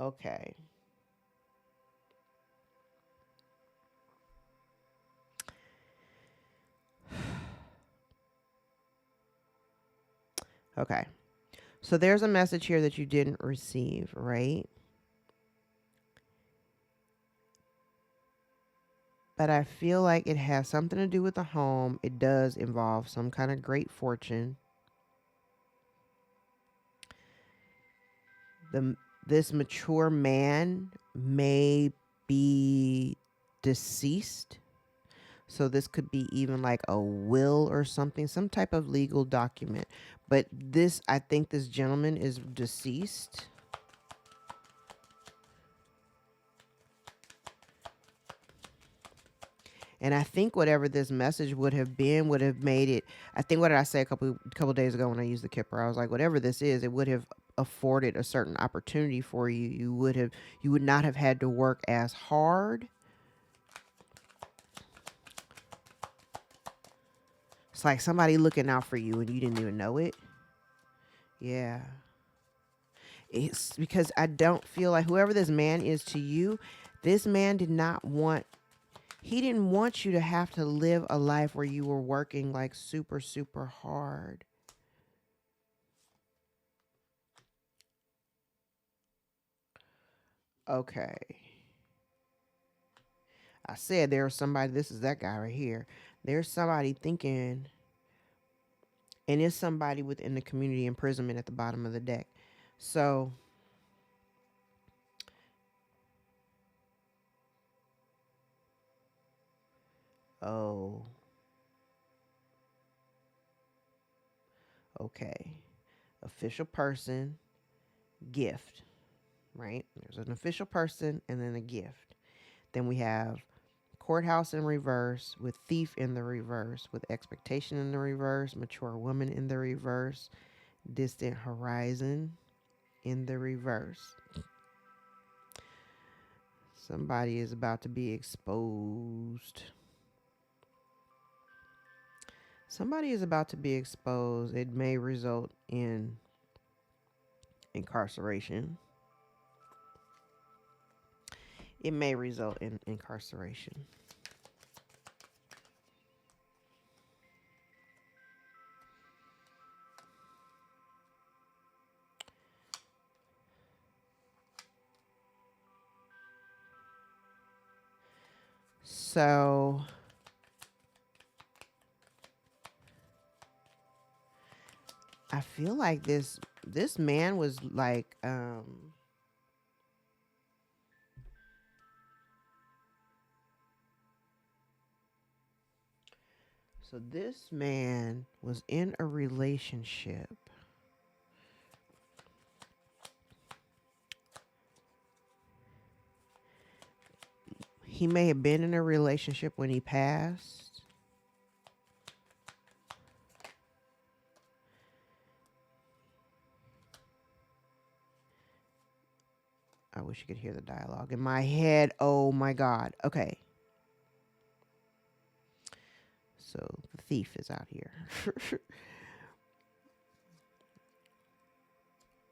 Okay. Okay. So there's a message here that you didn't receive, right? But I feel like it has something to do with the home. It does involve some kind of great fortune. The this mature man may be deceased. So this could be even like a will or something, some type of legal document. But this, I think this gentleman is deceased. And I think whatever this message would have been would have made it. I think what did I say a couple days ago when I used the Kipper? I was like, whatever this is, it would have afforded a certain opportunity for you. You would not have had to work as hard. It's like somebody looking out for you and you didn't even know it. Yeah. It's because I don't feel like whoever this man is to you, this man did not want, he didn't want you to have to live a life where you were working like super, super hard. Okay. I said there's somebody, this is that guy right here. There's somebody thinking, and it's somebody within the community imprisonment at the bottom of the deck. So, oh, okay. Official person, gift, right? There's an official person and then a gift. Then we have courthouse in reverse, with thief in the reverse, with expectation in the reverse, mature woman in the reverse, distant horizon in the reverse. Somebody is about to be exposed. Somebody is about to be exposed. It may result in incarceration. It may result in incarceration. So I feel like this man was like so this man was in a relationship. He may have been in a relationship when he passed. I wish you could hear the dialogue in my head. Oh my God. Okay. So the thief is out here.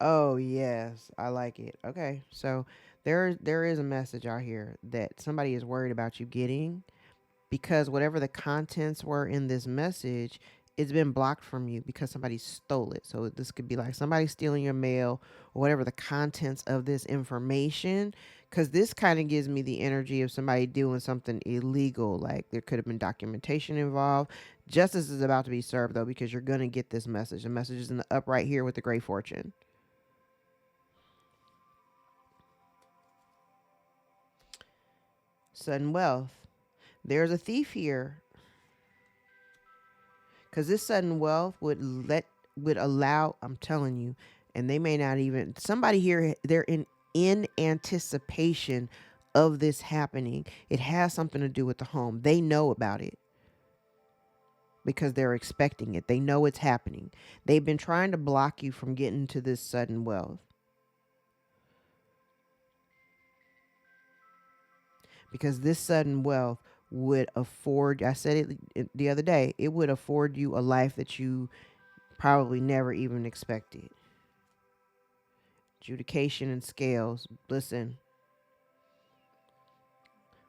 Oh yes, I like it. Okay. So there is a message out here that somebody is worried about you getting, because whatever the contents were in this message, it's been blocked from you because somebody stole it. So this could be like somebody stealing your mail or whatever the contents of this information, because this kind of gives me the energy of somebody doing something illegal. Like there could have been documentation involved. Justice is about to be served though, because you're going to get this message. The message is in the up right here with the great fortune. Sudden wealth. There's a thief here, because this sudden wealth would allow, I'm telling you, and they may not even, somebody here, they're in anticipation of this happening. It has something to do with the home. They know about it because they're expecting it. They know it's happening. They've been trying to block you from getting to this sudden wealth, because this sudden wealth would afford, I said it the other day, it would afford you a life that you probably never even expected. Adjudication and scales. Listen,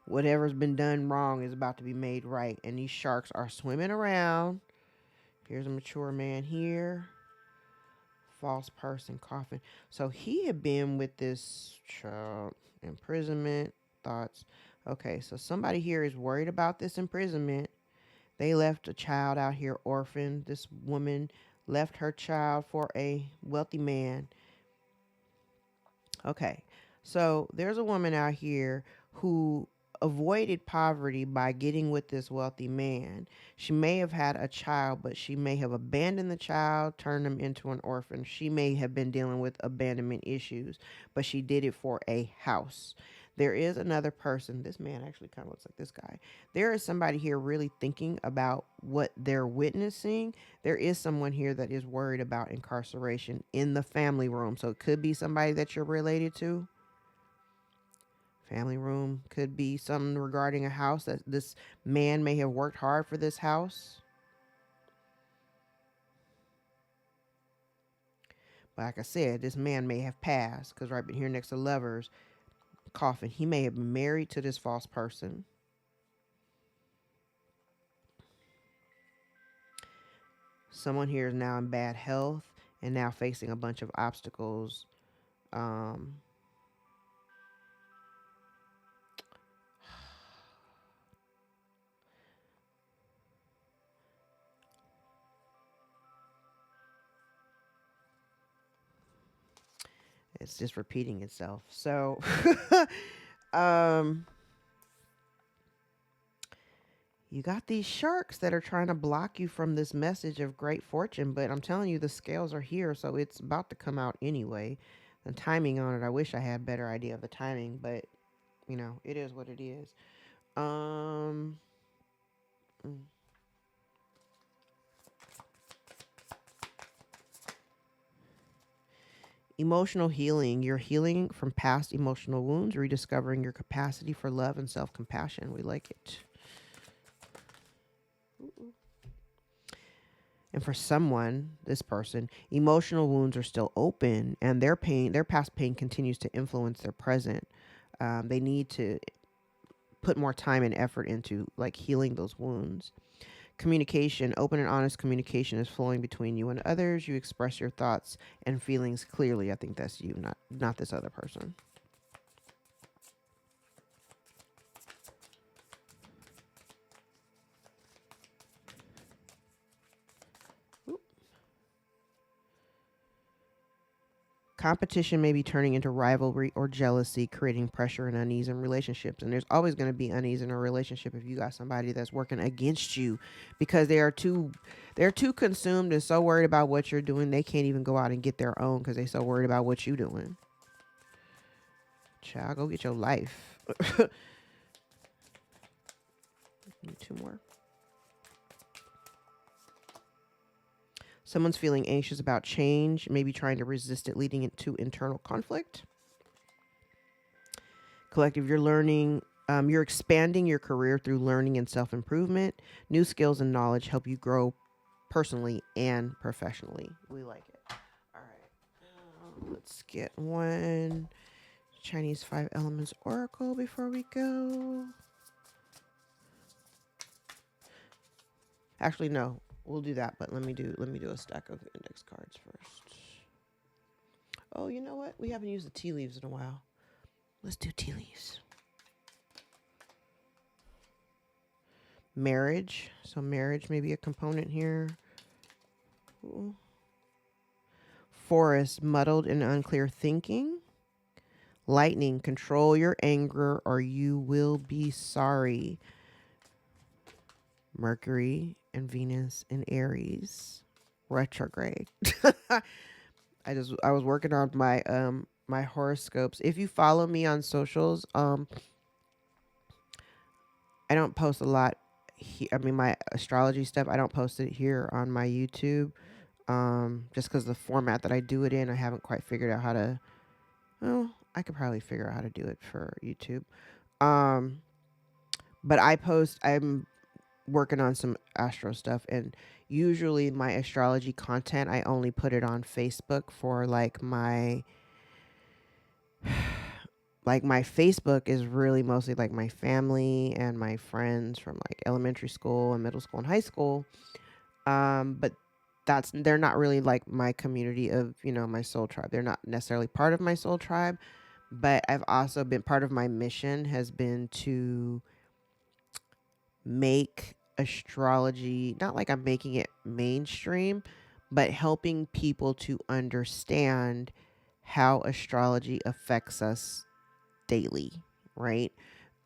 whatever's been done wrong is about to be made right. And these sharks are swimming around. Here's a mature man here. False person coughing. So he had been with this child. Imprisonment. Thoughts. Okay, so somebody here is worried about this imprisonment. They left a child out here orphaned. This woman left her child for a wealthy man. Okay, so there's a woman out here who avoided poverty by getting with this wealthy man. She may have had a child, but she may have abandoned the child, turned him into an orphan. She may have been dealing with abandonment issues, but she did it for a house. There is another person. This man actually kind of looks like this guy. There is somebody here really thinking about what they're witnessing. There is someone here that is worried about incarceration in the family room. So it could be somebody that you're related to. Family room could be something regarding a house that this man may have worked hard for this house. But like I said, this man may have passed because right here next to lovers, coffin, he may have been married to this false person. Someone here is now in bad health and now facing a bunch of obstacles. It's just repeating itself. So, you got these sharks that are trying to block you from this message of great fortune, but I'm telling you, the scales are here, so it's about to come out anyway. The timing on it, I wish I had a better idea of the timing, but, you know, it is what it is. Emotional healing. You're healing from past emotional wounds, rediscovering your capacity for love and self-compassion. We like it. And for someone, this person, emotional wounds are still open and their pain, their past pain continues to influence their present. They need to put more time and effort into like healing those wounds. Communication, open and honest communication is flowing between you and others. You express your thoughts and feelings clearly. I think that's you, not this other person. Competition may be turning into rivalry or jealousy, creating pressure and unease in relationships. And there's always going to be unease in a relationship if you got somebody that's working against you because they're too consumed and so worried about what you're doing they can't even go out and get their own because they're so worried about what you're doing. Child, go get your life. Need two more. Someone's feeling anxious about change, maybe trying to resist it, leading into internal conflict. Collective, you're learning, you're expanding your career through learning and self-improvement. New skills and knowledge help you grow personally and professionally. We like it. All right. Let's get one Chinese 5 Elements Oracle before we go. Actually, no. We'll do that, but let me do a stack of index cards first. Oh, you know what? We haven't used the tea leaves in a while. Let's do tea leaves. Marriage. So marriage may be a component here. Ooh. Forest, muddled and unclear thinking. Lightning, control your anger or you will be sorry. Mercury and Venus in Aries, retrograde. I was working on my my horoscopes. If you follow me on socials, I don't post a lot. My astrology stuff, I don't post it here on my YouTube. Just because the format that I do it in, I haven't quite figured out how to. Well, I could probably figure out how to do it for YouTube. But I'm working on some astro stuff, and usually my astrology content I only put it on Facebook for like my like my Facebook is really mostly like my family and my friends from like elementary school and middle school and high school. But they're not really like my community of, my soul tribe. They're not necessarily part of my soul tribe, but I've also been part of my mission has been to make astrology, not like I'm making it mainstream, but helping people to understand how astrology affects us daily, right?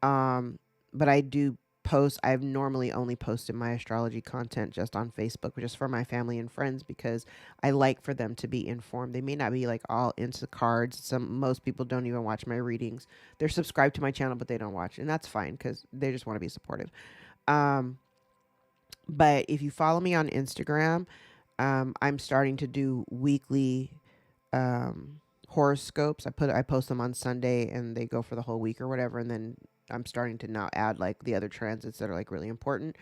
Um, but I do post, I've normally only posted my astrology content just on Facebook, just for my family and friends, because I like for them to be informed. They may not be like all into cards. Most people don't even watch my readings. They're subscribed to my channel, but they don't watch, and that's fine because they just want to be supportive. Um, but if you follow me on Instagram, I'm starting to do weekly horoscopes. I post them on Sunday and they go for the whole week or whatever. And then I'm starting to now add like the other transits that are like really important.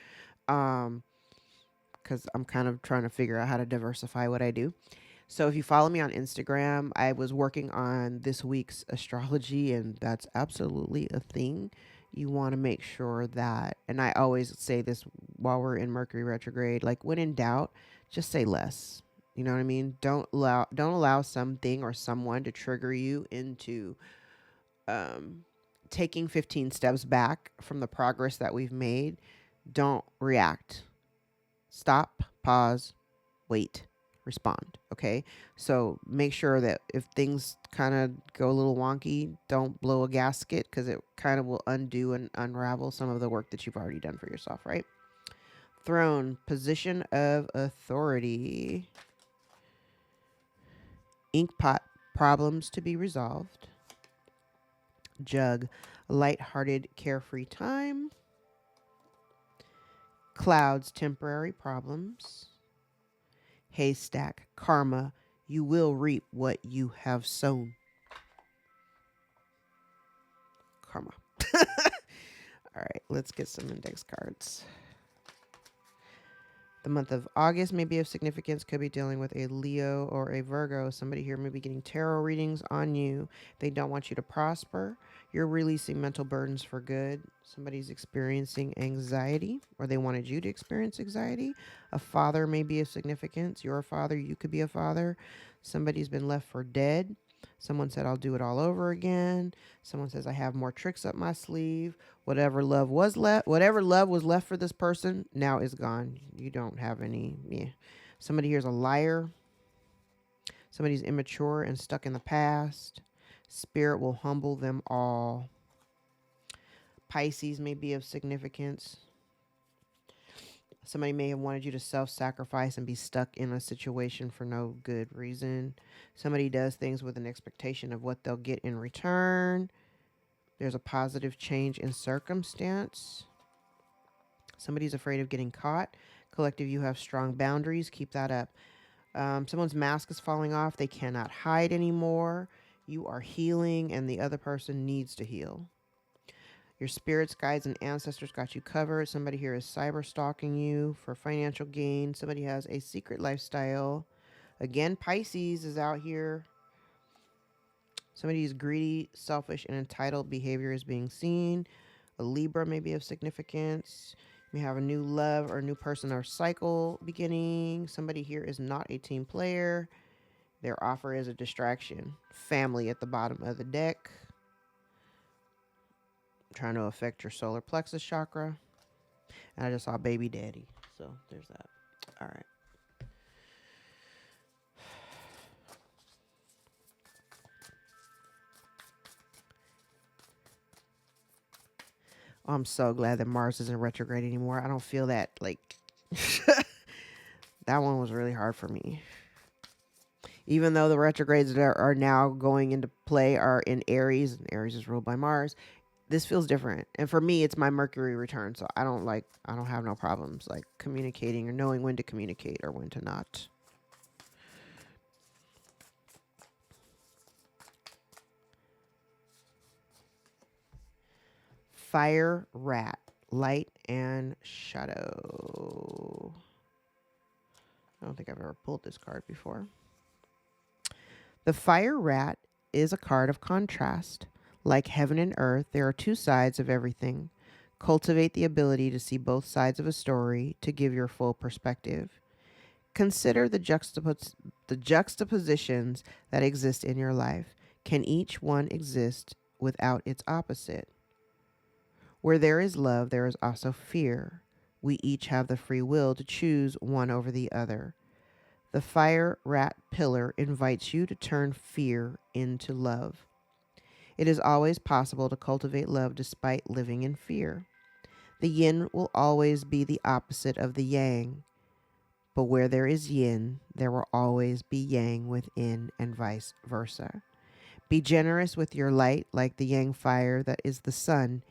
Because I'm kind of trying to figure out how to diversify what I do. So if you follow me on Instagram, I was working on this week's astrology, and that's absolutely a thing. You want to make sure that, and I always say this while we're in Mercury retrograde, like when in doubt, just say less. You know what I mean? Don't allow something or someone to trigger you into um, taking 15 steps back from the progress that we've made. Don't react. Stop, pause, wait, respond. Okay. So make sure that if things kind of go a little wonky, don't blow a gasket, because it kind of will undo and unravel some of the work that you've already done for yourself, right? Throne, position of authority. Inkpot, problems to be resolved. Jug, light-hearted, carefree time. Clouds, temporary problems. Haystack, karma, you will reap what you have sown. Karma. All right, let's get some index cards. The month of August may be of significance. Could be dealing with a Leo or a Virgo. Somebody here may be getting tarot readings on you. They don't want you to prosper. You're releasing mental burdens for good. Somebody's experiencing anxiety, or they wanted you to experience anxiety. A father may be of significance. You're a father. You could be a father. Somebody's been left for dead. Someone said, I'll do it all over again. Someone says, I have more tricks up my sleeve. Whatever love was left for this person now is gone. You don't have any. Yeah. Somebody here's a liar. Somebody's immature and stuck in the past. Spirit will humble them all. Pisces may be of significance. Somebody may have wanted you to self-sacrifice and be stuck in a situation for no good reason. Somebody does things with an expectation of what they'll get in return. There's a positive change in circumstance. Somebody's afraid of getting caught. Collective, you have strong boundaries. Keep that up. Someone's mask is falling off. They cannot hide anymore. You are healing, and the other person needs to heal. Your spirits, guides, and ancestors got you covered. Somebody here is cyber stalking you for financial gain. Somebody has a secret lifestyle. Again, Pisces is out here. Somebody's greedy, selfish, and entitled behavior is being seen. A Libra may be of significance. You may have a new love or a new person or cycle beginning. Somebody here is not a team player. Their offer is a distraction. Family at the bottom of the deck. Trying to affect your solar plexus chakra. And I just saw baby daddy. So there's that. All right. Oh, I'm so glad that Mars isn't retrograde anymore. I don't feel that, like, that one was really hard for me. Even though the retrogrades that are now going into play are in Aries, and Aries is ruled by Mars, this feels different. And for me, it's my Mercury return, so I don't have no problems like communicating or knowing when to communicate or when to not. Fire rat, light and shadow. I don't think I've ever pulled this card before. The fire rat is a card of contrast. Like heaven and earth, there are two sides of everything. Cultivate the ability to see both sides of a story to give your full perspective. Consider the juxtapositions that exist in your life. Can each one exist without its opposite? Where there is love, there is also fear. We each have the free will to choose one over the other. The fire rat pillar invites you to turn fear into love. It is always possible to cultivate love despite living in fear. The yin will always be the opposite of the yang, but where there is yin, there will always be yang within, and vice versa. Be generous with your light like the yang fire that is the sun,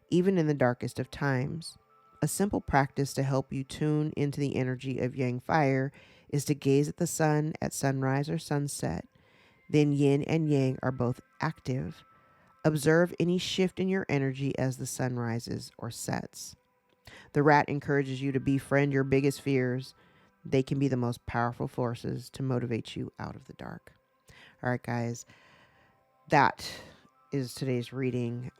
even in the darkest of times. A simple practice to help you tune into the energy of yang fire is to gaze at the sun at sunrise or sunset. Then yin and yang are both active. Observe any shift in your energy as the sun rises or sets. The rat encourages you to befriend your biggest fears. They can be the most powerful forces to motivate you out of the dark. All right, guys, that is today's reading.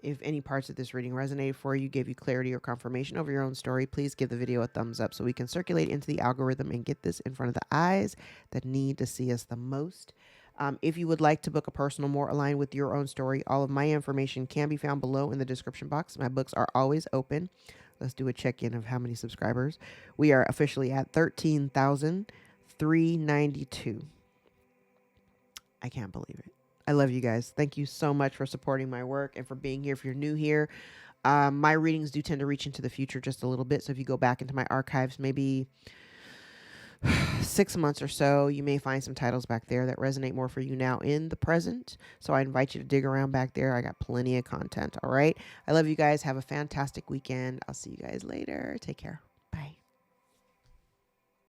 If any parts of this reading resonated for you, gave you clarity or confirmation over your own story, please give the video a thumbs up so we can circulate into the algorithm and get this in front of the eyes that need to see us the most. If you would like to book a personal more aligned with your own story, all of my information can be found below in the description box. My books are always open. Let's do a check-in of how many subscribers. We are officially at 13,392. I can't believe it. I love you guys. Thank you so much for supporting my work and for being here. If you're new here, my readings do tend to reach into the future just a little bit. So if you go back into my archives, maybe 6 months or so, you may find some titles back there that resonate more for you now in the present. So I invite you to dig around back there. I got plenty of content. All right. I love you guys. Have a fantastic weekend. I'll see you guys later. Take care.